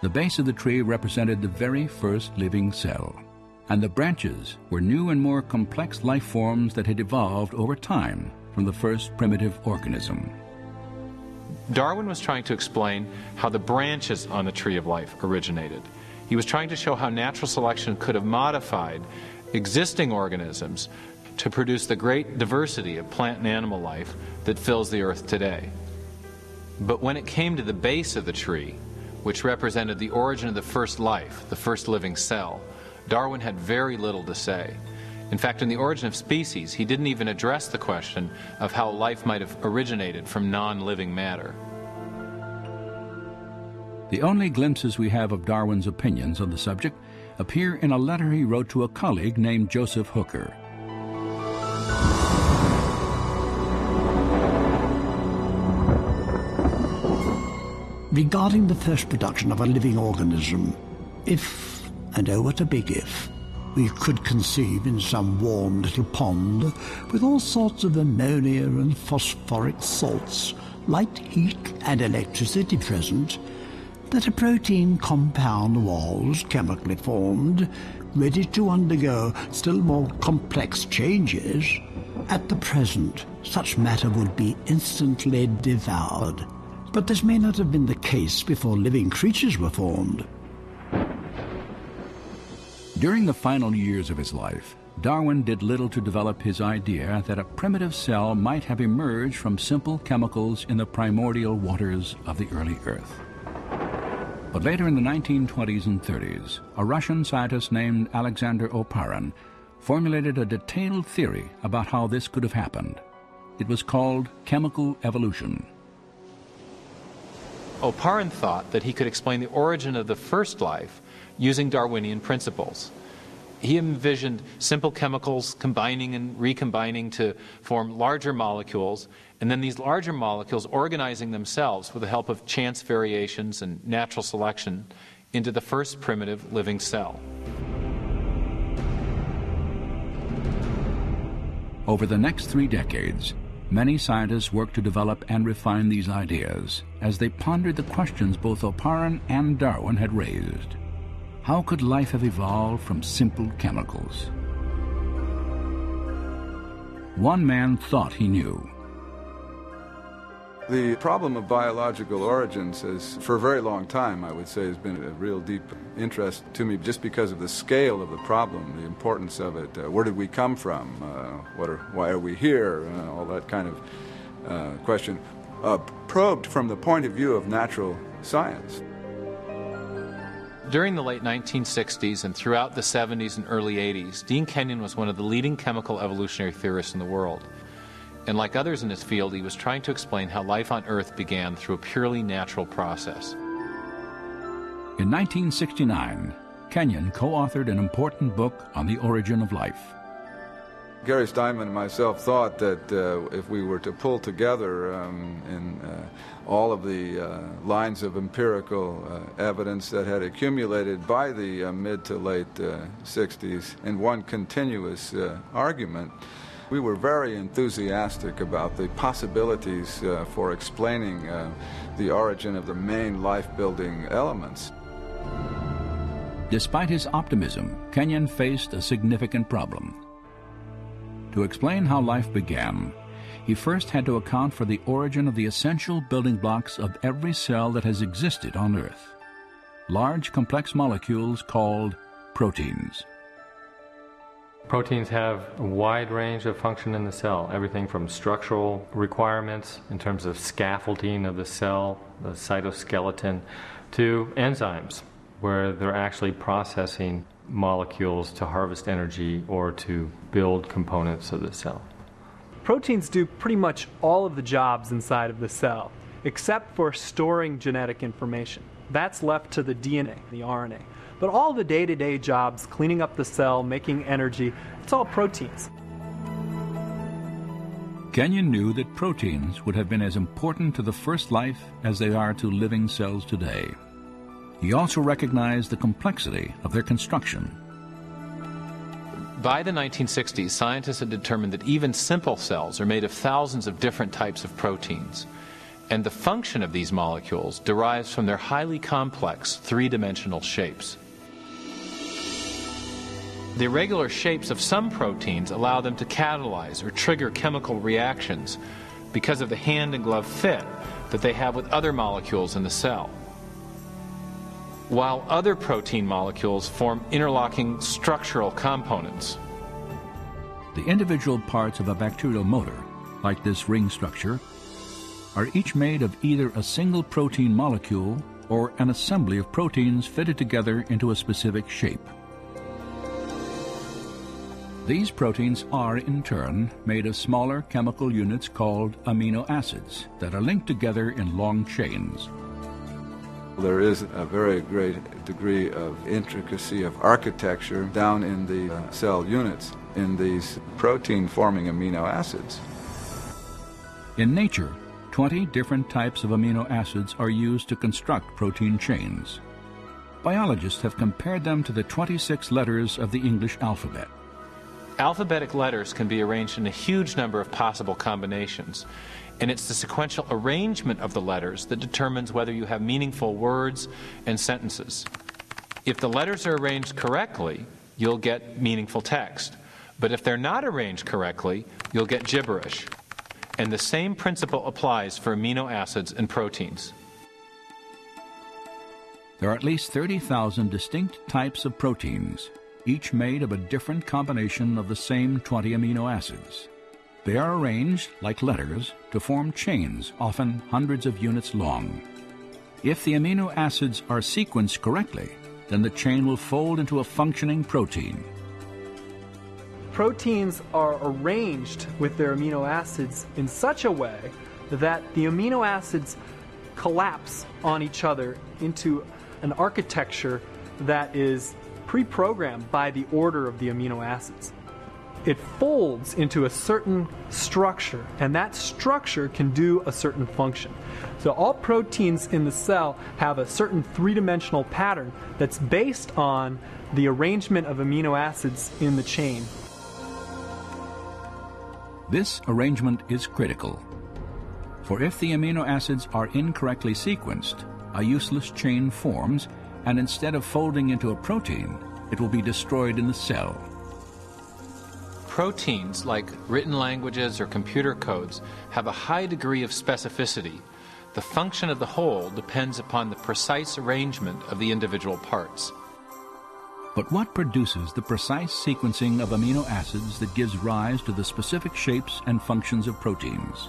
The base of the tree represented the very first living cell, and the branches were new and more complex life forms that had evolved over time from the first primitive organism. Darwin was trying to explain how the branches on the tree of life originated. He was trying to show how natural selection could have modified existing organisms to produce the great diversity of plant and animal life that fills the earth today. But when it came to the base of the tree, which represented the origin of the first life, the first living cell, Darwin had very little to say. In fact, in The Origin of Species, he didn't even address the question of how life might have originated from non-living matter. The only glimpses we have of Darwin's opinions on the subject appear in a letter he wrote to a colleague named Joseph Hooker. Regarding the first production of a living organism, if, and oh what a big if, we could conceive in some warm little pond with all sorts of ammonia and phosphoric salts, light, heat and electricity present, that a protein compound was chemically formed, ready to undergo still more complex changes, at the present such matter would be instantly devoured. But this may not have been the case before living creatures were formed. During the final years of his life, Darwin did little to develop his idea that a primitive cell might have emerged from simple chemicals in the primordial waters of the early Earth. But later in the 1920s and 30s, a Russian scientist named Alexander Oparin formulated a detailed theory about how this could have happened. It was called chemical evolution. Oparin thought that he could explain the origin of the first life using Darwinian principles. He envisioned simple chemicals combining and recombining to form larger molecules, and then these larger molecules organizing themselves with the help of chance variations and natural selection into the first primitive living cell. Over the next 3 decades, many scientists worked to develop and refine these ideas as they pondered the questions both Oparin and Darwin had raised. How could life have evolved from simple chemicals? One man thought he knew. The problem of biological origins has, for a very long time, I would say, has been a real deep interest to me just because of the scale of the problem, the importance of it. Where did we come from? Why are we here? All that kind of question. Probed from the point of view of natural science. During the late 1960s and throughout the 70s and early 80s, Dean Kenyon was one of the leading chemical evolutionary theorists in the world. And like others in his field, he was trying to explain how life on Earth began through a purely natural process. In 1969, Kenyon co-authored an important book on the origin of life. Gary Steinman and myself thought that if we were to pull together in all of the lines of empirical evidence that had accumulated by the mid to late 60s in one continuous argument, we were very enthusiastic about the possibilities for explaining the origin of the main life-building elements. Despite his optimism, Kenyon faced a significant problem. To explain how life began, he first had to account for the origin of the essential building blocks of every cell that has existed on Earth. Large, complex molecules called proteins. Proteins have a wide range of function in the cell, everything from structural requirements in terms of scaffolding of the cell, the cytoskeleton, to enzymes, where they're actually processing molecules to harvest energy or to build components of the cell. Proteins do pretty much all of the jobs inside of the cell, except for storing genetic information. That's left to the DNA, the RNA. But all the day-to-day jobs, cleaning up the cell, making energy, it's all proteins. Kenyon knew that proteins would have been as important to the first life as they are to living cells today. He also recognized the complexity of their construction. By the 1960s, scientists had determined that even simple cells are made of thousands of different types of proteins. and the function of these molecules derives from their highly complex three-dimensional shapes. The irregular shapes of some proteins allow them to catalyze or trigger chemical reactions because of the hand-and-glove fit that they have with other molecules in the cell, while other protein molecules form interlocking structural components. The individual parts of a bacterial motor, like this ring structure, are each made of either a single protein molecule or an assembly of proteins fitted together into a specific shape. These proteins are, in turn, made of smaller chemical units called amino acids that are linked together in long chains. There is a very great degree of intricacy of architecture down in the cell units in these protein-forming amino acids. In nature, 20 different types of amino acids are used to construct protein chains. Biologists have compared them to the 26 letters of the English alphabet. Alphabetic letters can be arranged in a huge number of possible combinations, and it's the sequential arrangement of the letters that determines whether you have meaningful words and sentences. If the letters are arranged correctly, you'll get meaningful text. But if they're not arranged correctly, you'll get gibberish. And the same principle applies for amino acids and proteins. There are at least 30,000 distinct types of proteins, each made of a different combination of the same 20 amino acids. They are arranged, like letters, to form chains, often hundreds of units long. If the amino acids are sequenced correctly, then the chain will fold into a functioning protein. Proteins are arranged with their amino acids in such a way that the amino acids collapse on each other into an architecture that is pre-programmed by the order of the amino acids. It folds into a certain structure, and that structure can do a certain function. So all proteins in the cell have a certain three-dimensional pattern that's based on the arrangement of amino acids in the chain. This arrangement is critical, for if the amino acids are incorrectly sequenced, a useless chain forms, and instead of folding into a protein, it will be destroyed in the cell. Proteins, like written languages or computer codes, have a high degree of specificity. The function of the whole depends upon the precise arrangement of the individual parts. But what produces the precise sequencing of amino acids that gives rise to the specific shapes and functions of proteins?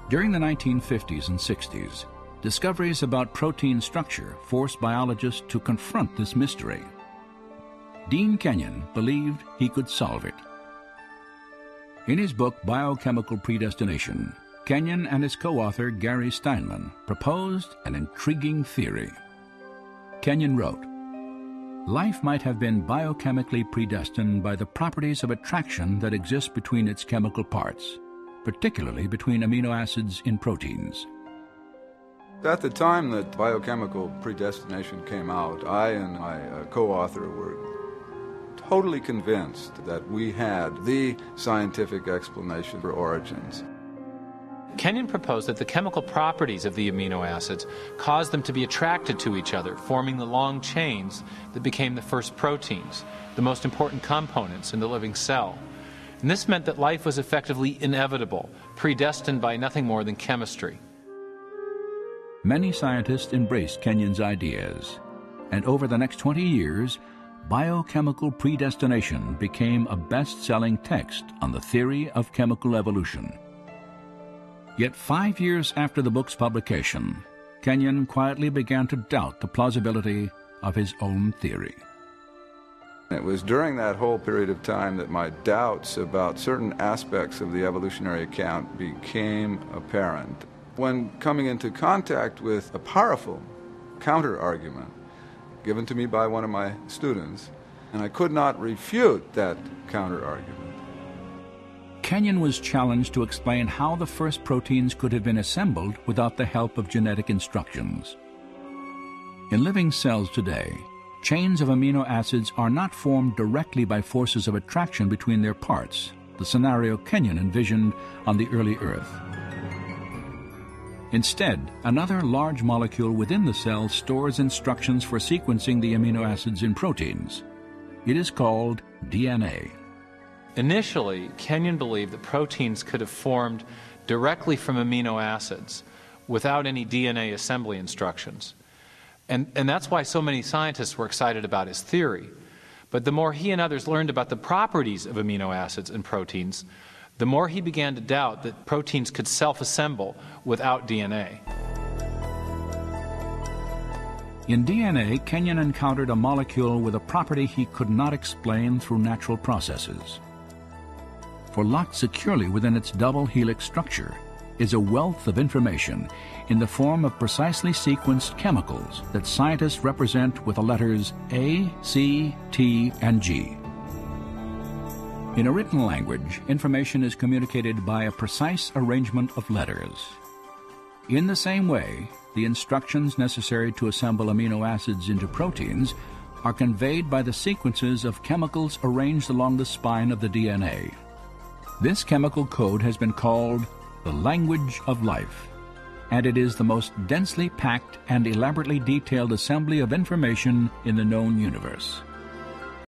During the 1950s and 60s, discoveries about protein structure forced biologists to confront this mystery. Dean Kenyon believed he could solve it. In his book Biochemical Predestination, Kenyon and his co-author Gary Steinman proposed an intriguing theory. Kenyon wrote, "Life might have been biochemically predestined by the properties of attraction that exist between its chemical parts, particularly between amino acids in proteins." At the time that biochemical predestination came out, I and my co-author were totally convinced that we had the scientific explanation for origins. Kenyon proposed that the chemical properties of the amino acids caused them to be attracted to each other, forming the long chains that became the first proteins, the most important components in the living cell. And this meant that life was effectively inevitable, predestined by nothing more than chemistry. Many scientists embraced Kenyon's ideas, and over the next 20 years, Biochemical Predestination became a best-selling text on the theory of chemical evolution. Yet 5 years after the book's publication, Kenyon quietly began to doubt the plausibility of his own theory. It was during that whole period of time that my doubts about certain aspects of the evolutionary account became apparent. When coming into contact with a powerful counter-argument given to me by one of my students, and I could not refute that counter-argument. Kenyon was challenged to explain how the first proteins could have been assembled without the help of genetic instructions. In living cells today, chains of amino acids are not formed directly by forces of attraction between their parts, the scenario Kenyon envisioned on the early Earth. Instead, another large molecule within the cell stores instructions for sequencing the amino acids in proteins. It is called DNA. Initially, Kenyon believed that proteins could have formed directly from amino acids without any DNA assembly instructions. And that's why so many scientists were excited about his theory. But the more he and others learned about the properties of amino acids and proteins, the more he began to doubt that proteins could self-assemble without DNA. In DNA, Kenyon encountered a molecule with a property he could not explain through natural processes. For locked securely within its double helix structure is a wealth of information in the form of precisely sequenced chemicals that scientists represent with the letters A, C, T, and G. In a written language, information is communicated by a precise arrangement of letters. In the same way, the instructions necessary to assemble amino acids into proteins are conveyed by the sequences of chemicals arranged along the spine of the DNA. This chemical code has been called the language of life, and it is the most densely packed and elaborately detailed assembly of information in the known universe.